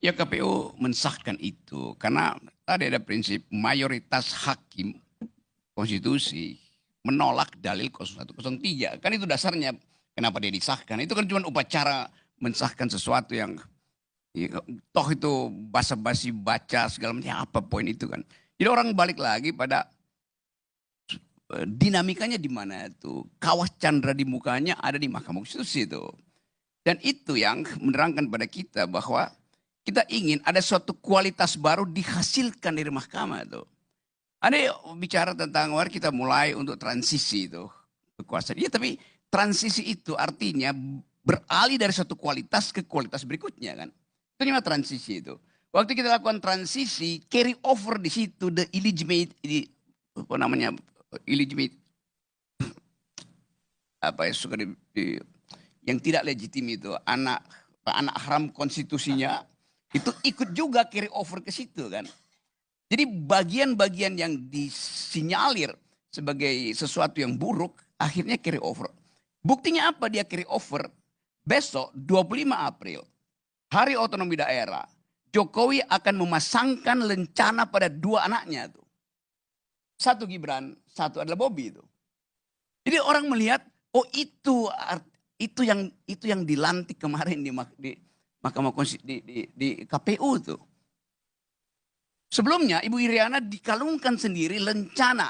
Ya KPU mensahkan itu karena tadi ada prinsip mayoritas hakim konstitusi menolak dalil 0103. Kan itu dasarnya kenapa dia disahkan. Itu kan cuma upacara mensahkan sesuatu yang ya, toh itu basa-basi baca segala macam apa poin itu kan. Jadi orang balik lagi pada dinamikanya di mana itu. Kawah Chandra di mukanya ada di Mahkamah Konstitusi itu. Dan itu yang menerangkan pada kita bahwa kita ingin ada suatu kualitas baru dihasilkan dari mahkamah itu. Ada bicara tentang mari kita mulai untuk transisi itu kekuasaan. Iya, tapi transisi itu artinya beralih dari satu kualitas ke kualitas berikutnya kan. Itu cuma transisi itu. Waktu kita lakukan transisi, carry over di situ the illegitimate, apa namanya, illegitimate, apa ya suka yang tidak legitim itu anak haram konstitusinya itu ikut juga carry over ke situ kan. Jadi bagian-bagian yang disinyalir sebagai sesuatu yang buruk akhirnya carry over. Buktinya apa dia carry over? Besok 25 April, Hari Otonomi Daerah, Jokowi akan memasangkan lencana pada dua anaknya tuh. Satu Gibran, satu adalah Bobi itu. Jadi orang melihat, oh itu yang dilantik kemarin di Mahkamah Konstitusi di KPU tuh. Sebelumnya Ibu Iriana dikalungkan sendiri lencana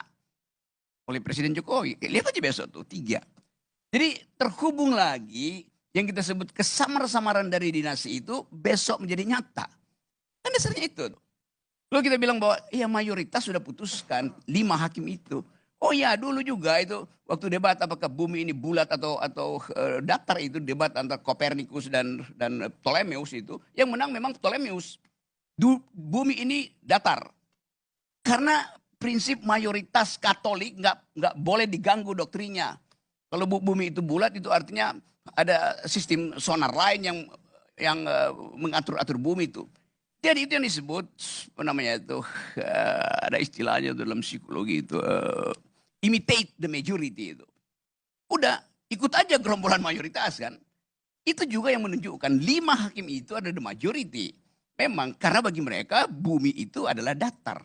oleh Presiden Jokowi. Lihat aja besok tuh 3. Jadi terhubung lagi yang kita sebut kesamar-samaran dari dinasti itu besok menjadi nyata. Kan dasarnya itu. Lalu kita bilang bahwa ya mayoritas sudah putuskan 5 hakim itu. Oh ya dulu juga itu waktu debat apakah bumi ini bulat atau datar itu debat antara Kopernikus dan Ptolemeus itu. Yang menang memang Ptolemeus. Bumi ini datar. Karena prinsip mayoritas Katolik nggak boleh diganggu doktrinnya. Kalau bumi itu bulat itu artinya ada sistem sonar lain yang mengatur-atur bumi itu. Jadi itu yang disebut apa namanya itu ada istilahnya dalam psikologi itu imitate the majority itu. Udah ikut aja gerombolan mayoritas kan. Itu juga yang menunjukkan 5 hakim itu ada the majority. Memang karena bagi mereka bumi itu adalah datar.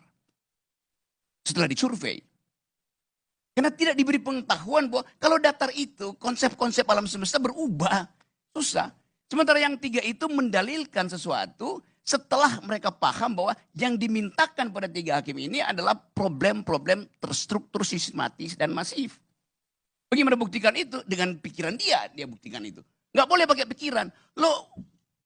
Setelah disurvei. Karena tidak diberi pengetahuan bahwa kalau datar itu konsep-konsep alam semesta berubah. Susah. Sementara yang 3 itu mendalilkan sesuatu setelah mereka paham bahwa yang dimintakan pada 3 hakim ini adalah problem-problem terstruktur sistematis dan masif. Bagaimana buktikan itu? Dengan pikiran dia buktikan itu. Nggak boleh pakai pikiran. Lo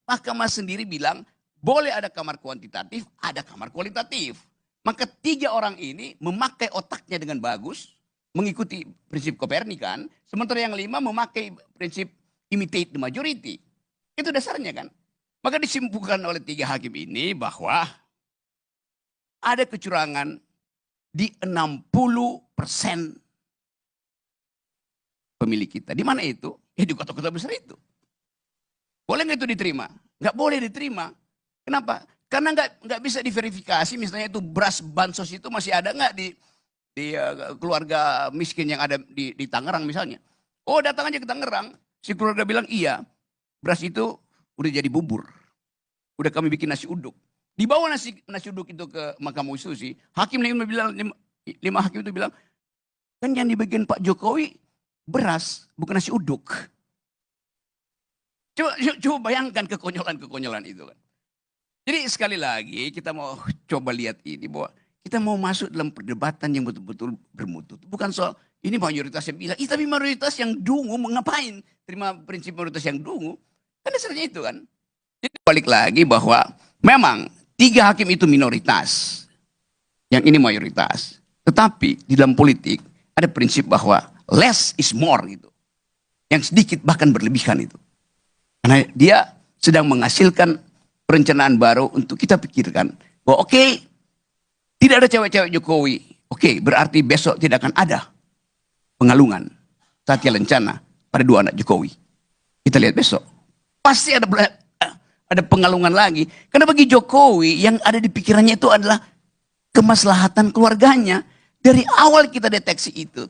mahkamah sendiri bilang boleh ada kamar kuantitatif, ada kamar kualitatif. Maka 3 orang ini memakai otaknya dengan bagus, mengikuti prinsip Kopernikan, sementara yang 5 memakai prinsip imitate the majority. Itu dasarnya kan. Maka disimpulkan oleh 3 hakim ini bahwa ada kecurangan di 60% pemilih kita. Di mana itu? Ya di kota-kota besar itu. Boleh nggak itu diterima? Nggak boleh diterima. Kenapa? Karena nggak bisa diverifikasi. Misalnya itu beras bansos itu masih ada nggak di keluarga miskin yang ada di Tangerang misalnya. Oh datang aja ke Tangerang. Si keluarga bilang iya. Beras itu udah jadi bubur. Udah kami bikin nasi uduk. Dibawa nasi uduk itu ke Mahkamah Konstitusi. Hakim 5 hakim itu bilang. Kan yang dibagian Pak Jokowi beras bukan nasi uduk. Coba bayangkan kekonyolan itu kan. Jadi sekali lagi kita mau coba lihat ini bahwa kita mau masuk dalam perdebatan yang betul-betul bermutu. Bukan soal ini mayoritas yang bilang, tapi mayoritas yang dungu mengapain terima prinsip mayoritas yang dungu. Kan dasarnya itu kan. Jadi balik lagi bahwa memang 3 hakim itu minoritas. Yang ini mayoritas. Tetapi di dalam politik ada prinsip bahwa less is more gitu. Yang sedikit bahkan berlebihan itu. Karena dia sedang menghasilkan perencanaan baru untuk kita pikirkan bahwa oke, tidak ada cewek-cewek Jokowi. Oke, berarti besok tidak akan ada pengalungan Satya Lencana pada 2 anak Jokowi. Kita lihat besok. Pasti ada pengalungan lagi. Karena bagi Jokowi yang ada di pikirannya itu adalah kemaslahatan keluarganya. Dari awal kita deteksi itu.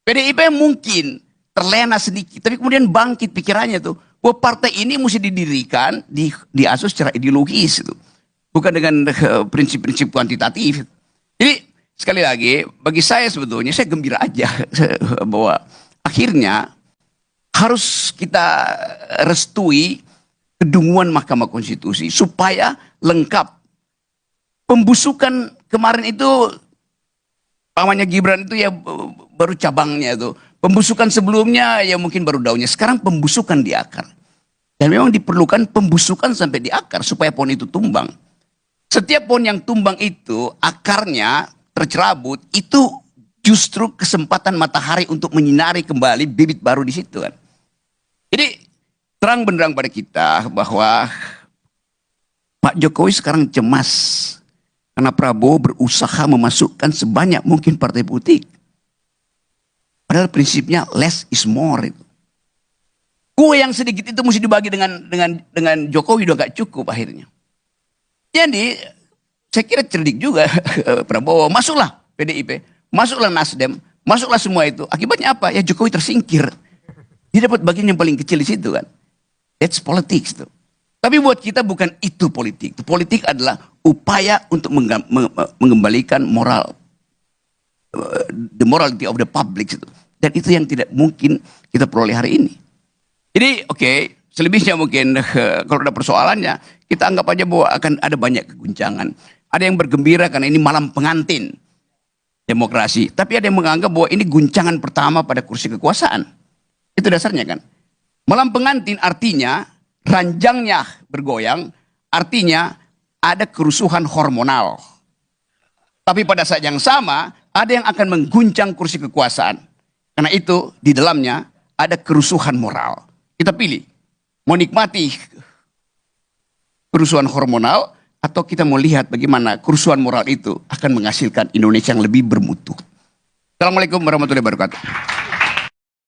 PDIP mungkin terlena sedikit, tapi kemudian bangkit pikirannya tuh, bahwa partai ini mesti didirikan, diasuh secara ideologis itu, bukan dengan prinsip-prinsip kuantitatif. Jadi sekali lagi, bagi saya sebetulnya saya gembira aja bahwa akhirnya harus kita restui kedunguan Mahkamah Konstitusi supaya lengkap. Pembusukan kemarin itu, pamannya Gibran itu ya baru cabangnya itu. Pembusukan sebelumnya ya mungkin baru daunnya. Sekarang pembusukan di akar. Dan memang diperlukan pembusukan sampai di akar supaya pohon itu tumbang. Setiap pohon yang tumbang itu akarnya tercerabut, itu justru kesempatan matahari untuk menyinari kembali bibit baru di situ kan. Jadi terang benderang pada kita bahwa Pak Jokowi sekarang cemas karena Prabowo berusaha memasukkan sebanyak mungkin partai politik. Padahal prinsipnya less is more itu. Kue yang sedikit itu mesti dibagi dengan Jokowi udah gak cukup akhirnya. Jadi saya kira cerdik juga Prabowo. Masuklah PDIP, masuklah Nasdem, masuklah semua itu. Akibatnya apa? Ya Jokowi tersingkir. Dia dapat bagian yang paling kecil di situ kan. That's politics tuh. Tapi buat kita bukan itu politik. Politik adalah upaya untuk mengembalikan moral, the morality of the public itu. Dan itu yang tidak mungkin kita peroleh hari ini. Jadi oke, selebihnya mungkin kalau ada persoalannya, kita anggap aja bahwa akan ada banyak keguncangan. Ada yang bergembira karena ini malam pengantin demokrasi. Tapi ada yang menganggap bahwa ini guncangan pertama pada kursi kekuasaan. Itu dasarnya kan. Malam pengantin artinya ranjangnya bergoyang, artinya ada kerusuhan hormonal. Tapi pada saat yang sama, ada yang akan mengguncang kursi kekuasaan. Karena itu, di dalamnya ada kerusuhan moral. Kita pilih, mau nikmati kerusuhan hormonal, atau kita mau lihat bagaimana kerusuhan moral itu akan menghasilkan Indonesia yang lebih bermutu. Assalamualaikum warahmatullahi wabarakatuh.